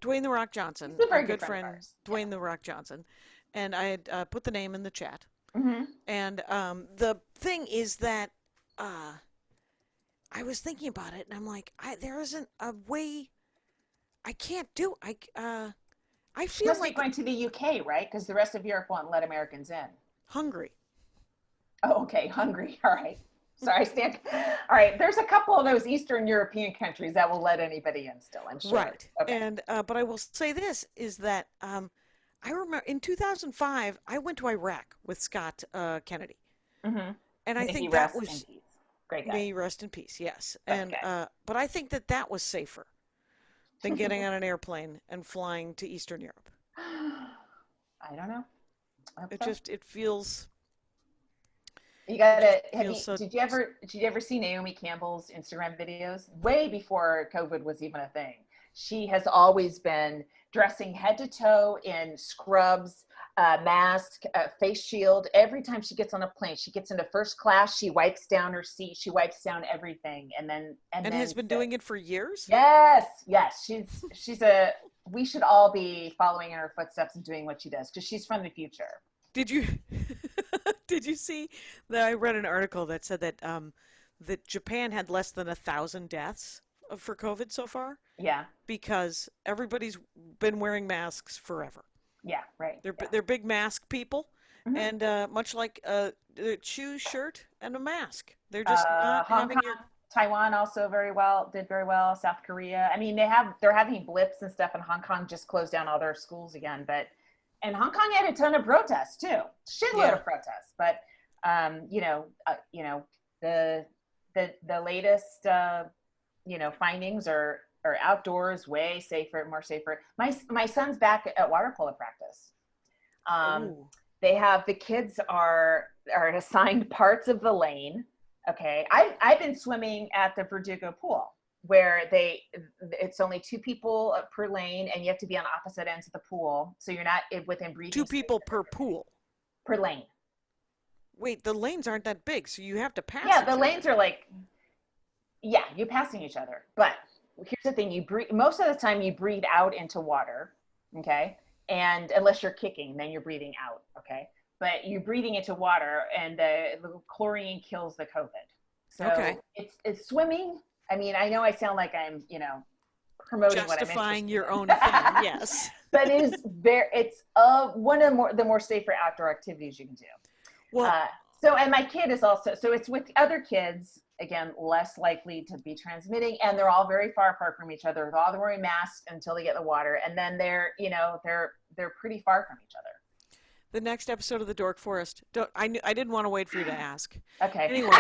Dwayne The Rock Johnson, He's a very good good friend of friend, ours. Dwayne The Rock Johnson, and I had put the name in the chat. Mm-hmm. And the thing is that I was thinking about it, and I'm like, there isn't a way. I can't do. I She feel must like be going to the UK, right? Because the rest of Europe won't let Americans in. Hungary. Oh, okay, Hungary. All right. Sorry, Stan. All right. There's a couple of those Eastern European countries that will let anybody in still, I'm sure. Right. Okay. And but I will say this is that I remember in 2005 I went to Iraq with Scott Kennedy, Mm-hmm. and I May he think that rest in was peace. Great guy. may he rest in peace. Yes, Okay. and but I think that was safer than getting on an airplane and flying to Eastern Europe. I don't know. I hope so. It feels. You gotta. Did you ever see Naomi Campbell's Instagram videos? Way before COVID was even a thing. She has always been dressing head to toe in scrubs, mask, face shield. Every time she gets on a plane, she gets into first class. She wipes down her seat. She wipes down everything, and then Has been doing it for years. Yes. We should all be following in her footsteps and doing what she does because she's from the future. Did you did you see that I read an article that said that that Japan had less than 1,000 deaths for COVID so far? Yeah. Because everybody's been wearing masks forever. Yeah, right. They're big mask people, Mm-hmm. and much like a shoe, shirt, and a mask, they're just not Hong having Kong, your. Taiwan also did very well. South Korea. I mean, they're having blips and stuff, and Hong Kong just closed down all their schools again. And Hong Kong had a ton of protests too, shitload of protests. But the latest findings are outdoors, way safer, more safer. My son's back at water polo practice. They have the kids are assigned parts of the lane. Okay, I've been swimming at the Verdugo pool where it's only 2 people per lane, and you have to be on opposite ends of the pool, so you're not within breathing. 2 people per pool. Per lane. Wait, the lanes aren't that big, so you have to pass. Yeah, the lanes are like, you're passing each other. But here's the thing: most of the time you breathe out into water, okay? And unless you're kicking, then you're breathing out, okay? But you're breathing into water, and the chlorine kills the COVID. So it's swimming. I mean, I know I sound like I'm, promoting justifying what I'm your own thing. Yes, but it's one of the more safer outdoor activities you can do. Well, and my kid is also, so it's with other kids, again, less likely to be transmitting, and they're all very far apart from each other. They're all wearing masks until they get in the water, and then they're pretty far from each other. The next episode of the Dork Forest. I didn't want to wait for you to ask. Okay. Anyway,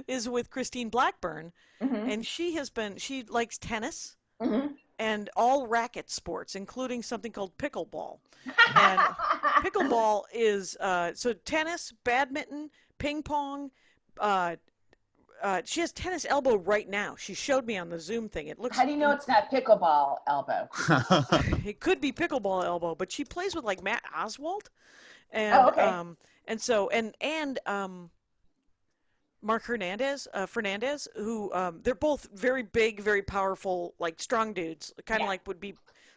is with Christine Blackburn, Mm-hmm. and she likes tennis Mm-hmm. and all racket sports, including something called pickleball. And pickleball is so tennis, badminton, ping pong. She has tennis elbow right now. She showed me on the Zoom thing. It looks. How do you know it's not pickleball elbow? It could be pickleball elbow, but she plays with like Matt Oswald, and Mark Fernandez, who they're both very big, very powerful, like strong dudes. Kind of like would be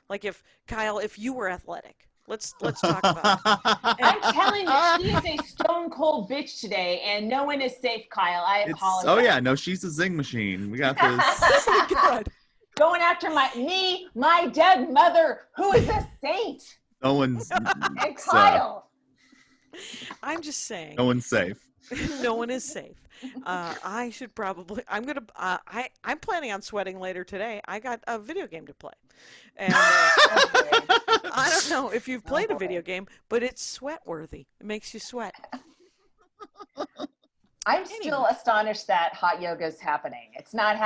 like if Kyle, if you were athletic. Let's talk about it. I'm telling you, she is a stone cold bitch today, and no one is safe, Kyle. I apologize. Oh yeah, no, she's a zing machine. We got this. God. Going after my dead mother, who is a saint. No one's. And Kyle. I'm just saying. No one's safe. No one is safe. I should probably. I'm planning on sweating later today. I got a video game to play, and I don't know if you've played a video game, but it's sweat worthy. It makes you sweat. I'm still astonished that hot yoga is happening. It's not.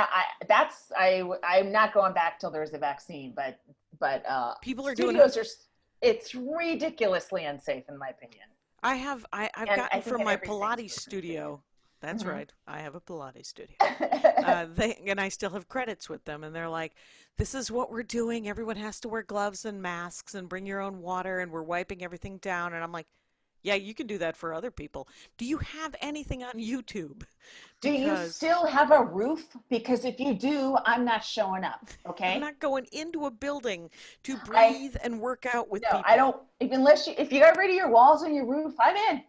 I'm not going back till there's a vaccine, but but People are doing studios it's ridiculously unsafe in my opinion. I've And gotten I think from in my every Pilates state. studio. That's Mhm. right. I have a Pilates studio. And I still have credits with them, and they're like, "This is what we're doing. Everyone has to wear gloves and masks and bring your own water, and we're wiping everything down." And I'm like, "Yeah, you can do that for other people. Do you have anything on YouTube?" Do you Because still have a roof? Because if you do, I'm not showing up. I'm Okay. not going into a building to I breathe and work out with no, people. I don't. If you got rid of your walls and your roof, I'm in.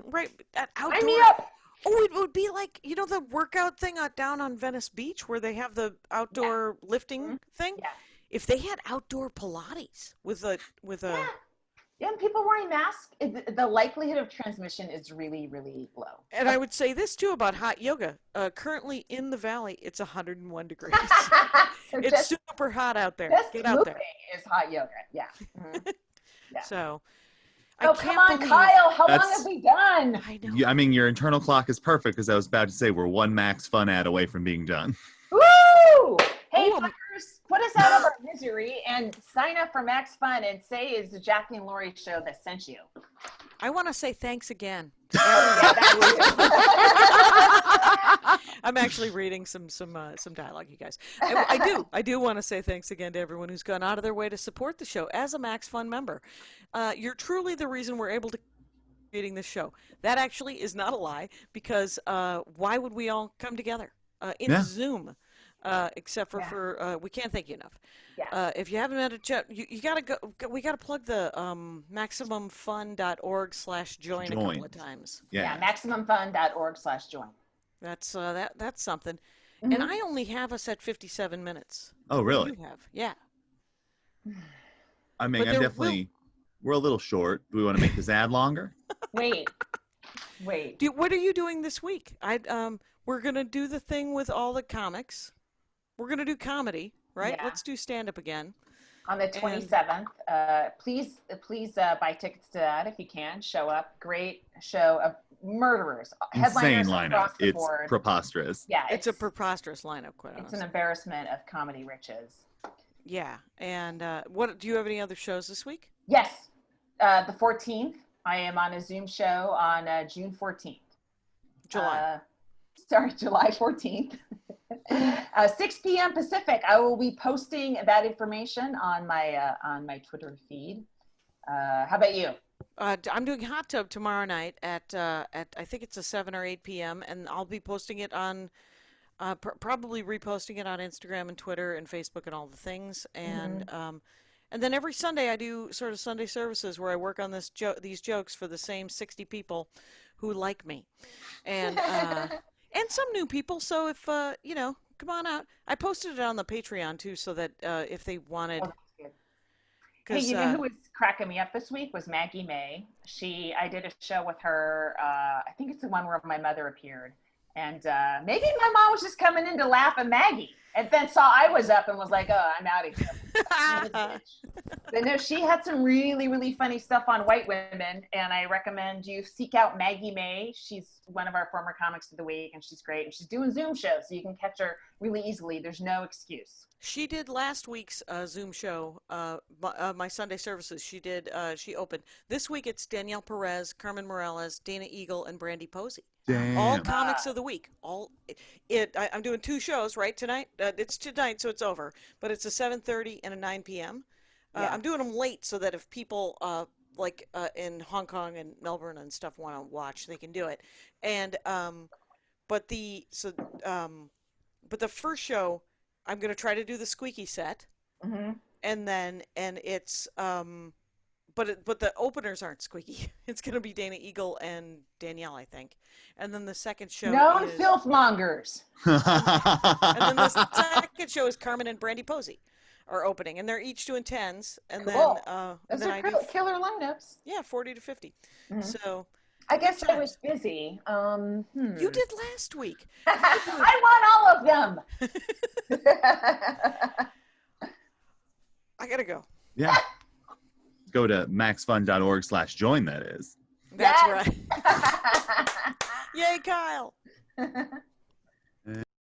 Right, at Sign outdoor. me up. Oh, it would be like, the workout thing down on Venice Beach where they have the outdoor lifting thing. Yeah. If they had outdoor Pilates with a Yeah, and people wearing masks, the likelihood of transmission is really, really low. and I would say this too about hot yoga. Currently in the valley, it's 101 degrees. So It's super hot out there. just Get out moving there. is hot yoga. Yeah. Mhm. Yeah. So, Oh, come on, Kyle. How long have we done? I know. I mean, your internal clock is perfect because I was about to say we're one Max Fun ad away from being done. Woo! Hey, Ooh, fuckers, put us out of our misery and sign up for Max Fun and say it's the Jackie and Laurie Show that sent you. I want to say thanks again. Yeah, I'm actually reading some dialogue, you guys. I do want to say thanks again to everyone who's gone out of their way to support the show as a Max Fun member. You're truly the reason we're able to creating this show. That actually is not a lie, because why would we all come together in Zoom? Except for we can't thank you enough. Yeah. If you haven't met a chat, you gotta go. We gotta plug the maximumfun.org/join a couple of times. Yeah, maximumfun.org/join. That's something. Mhm. And I only have us at 57 minutes. Oh, really? You have, yeah. I mean, But I'm there definitely. We're a little short. Do we want to make this ad longer? Wait. What are you doing this week? We're gonna do the thing with all the comics. We're gonna do comedy, right? Yeah. Let's do stand up again. On the 27th, please buy tickets to that if you can. Show up. Great show of murderers. Insane Headliners lineup. across the It's board. preposterous. Yeah, It's a preposterous lineup, quite it's honestly. an embarrassment of comedy riches. Yeah, and what do you have any other shows this week? Yes, the 14th, I am on a Zoom show on June 14th. July. July 14th. 6 p.m. Pacific. I will be posting that information on my Twitter feed. How about you? I'm doing Hot Tub tomorrow night at I think it's a 7 or 8 p.m. and I'll be posting it on probably reposting it on Instagram and Twitter and Facebook and all the things. And then every Sunday I do sort of Sunday services where I work on these jokes for the same 60 people who like me, and and some new people. So if come on out. I posted it on the Patreon too, so that if they wanted. Hey, you know who was cracking me up this week was Maggie May. I did a show with her. I think it's the one where my mother appeared. And maybe my mom was just coming in to laugh at Maggie, and then saw I was up and was like, "Oh, I'm out of here." But no, she had some really, really funny stuff on white women, and I recommend you seek out Maggie May. She's one of our former comics of the week, and she's great. And she's doing Zoom shows, so you can catch her really easily. There's no excuse. She did last week's Zoom show, my Sunday services. She opened. This week it's Danielle Perez, Carmen Morales, Dana Eagle, and Brandy Posey. Damn. All comics of the week. I'm doing 2 shows right tonight. It's tonight, so it's over. But it's a 7:30 and a 9 p.m. I'm doing them late so that if people in Hong Kong and Melbourne and stuff want to watch, they can do it. And but the first show, I'm going to try to do the squeaky set, and it's but the openers aren't squeaky. It's going to be Dana Eagle and Danielle, I think, and then the second show Known is filth mongers. and then the second show is Carmen and Brandy Posey are opening, and they're each doing 10s, and Cool. then Those are I do killer lineups. 40 to 50. So I guess I was busy. you did last week. I want all of them. I gotta go. Yeah. Go to maxfun.org/join, that is. That's right. Yay, Kyle.